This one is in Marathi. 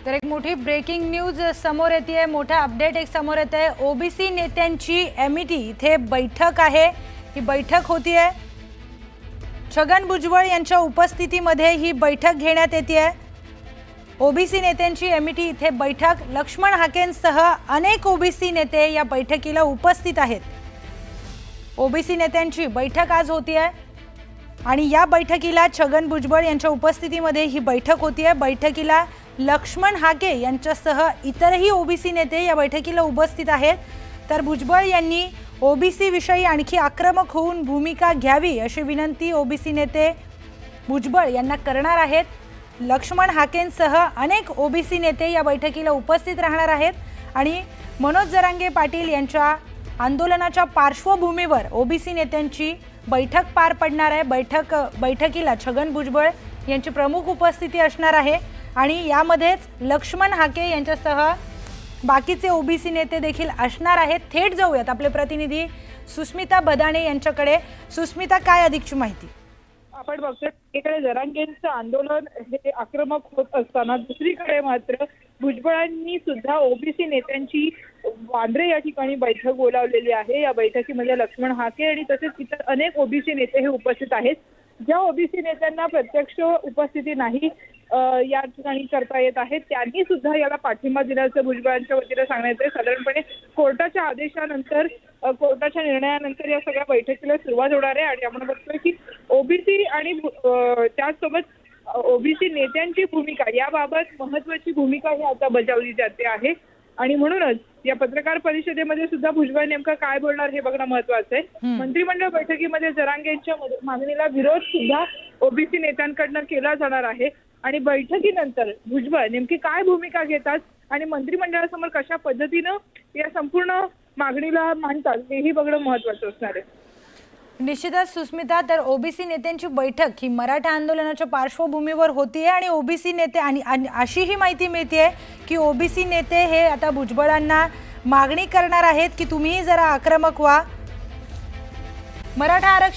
तर एक मोठी ब्रेकिंग न्यूज समोर येते, मोठा अपडेट एक समोर येत आहे। ओबीसी नेत्यांची एमईटी इथे बैठक आहे। ही बैठक होतीये, छगन भुजबळ यांच्या उपस्थितीमध्ये ही बैठक घेण्यात येते। ओबीसी नेत्यांची एमईटी इथे बैठक, लक्ष्मण हाकेंसह अनेक ओबीसी नेते या बैठकीला उपस्थित आहेत। ओबीसी नेत्यांची बैठक आज होतीये आणि या बैठकीला छगन भुजबळ यांच्या उपस्थितीमध्ये ही बैठक होतीये। बैठकीला लक्ष्मण हाके यांच्यासह इतरही ओबीसी नेते या बैठकीला उपस्थित आहेत। तर भुजबळ यांनी ओबीसी विषयी आणखी आक्रमक होऊन भूमिका घ्यावी अशी विनंती ओबीसी नेते भुजबळ यांना करणार आहेत। लक्ष्मण हाकेंसह अनेक ओबीसी नेते या बैठकीला उपस्थित राहणार आहेत आणि मनोज जरांगे पाटील यांच्या आंदोलनाच्या पार्श्वभूमीवर ओबीसी नेत्यांची बैठक पार पडणार आहे। बैठकीला छगन भुजबळ यांची प्रमुख उपस्थिती असणार आहे आणि यामध्येच लक्ष्मण हाके यांच्यासह बाकीचे ओबीसी नेते देखील असणार आहेत। थेट जाऊयात आपले प्रतिनिधी सुस्मिता बदाणे यांच्याकडे। सुस्मिता, काय अधिकची माहिती? आपण बघतोय एकीकडे जरांगेंचं आंदोलन हे आक्रमक होत असताना दुसरीकडे मात्र भुजबळांनी सुद्धा ओबीसी नेत्यांची वांद्रे या ठिकाणी बैठक बोलावलेली आहे। या बैठकीमध्ये लक्ष्मण हाके आणि तसेच इतर अनेक ओबीसी नेते हे उपस्थित आहेत। ज्या ओबीसी नेत्यांना प्रत्यक्ष उपस्थिती नाही या ठिकाणी करता येत आहे त्यांनी सुद्धा याला पाठिंबा दिल्याचं भुजबळांच्या वतीने सांगण्यात आहे। साधारणपणे कोर्टाच्या आदेशानंतर कोर्टाच्या निर्णयानंतर या सगळ्या बैठकीला सुरुवात होणार आहे आणि आपण बघतोय की ओबीसी आणि त्याचसोबत ओबीसी नेत्यांची भूमिका याबाबत महत्त्वाची भूमिका ही आता बजावली जाते आहे आणि म्हणूनच या पत्रकार परिषदेमध्ये सुद्धा भुजबळ नेमकं काय बोलणार हे बघणं महत्त्वाचं आहे। मंत्रिमंडळ बैठकीमध्ये जरांगेंच्या मागणीला विरोध सुद्धा ओबीसी नेत्यांकडून केला जाणार आहे आणि बैठकीनंतर भुजबळ नेमकी काय भूमिका घेतात आणि मंत्रिमंडळासमोर कशा पद्धतीनं या संपूर्ण मागणीला मांडतात हेही बघणं महत्त्वाचं असणार आहे। निश्चितच सुस्मिता, तर ओबीसी नेत्यांची बैठक ही मराठा आंदोलनाच्या पार्श्वभूमीवर होतीये आणि ओबीसी नेते आणि अशी ही माहिती मिळते की ओबीसी नेते हे आता भुजबळांना मागणी करणार आहेत की तुम्ही जरा आक्रमक व्हा। मराठा आरक्षण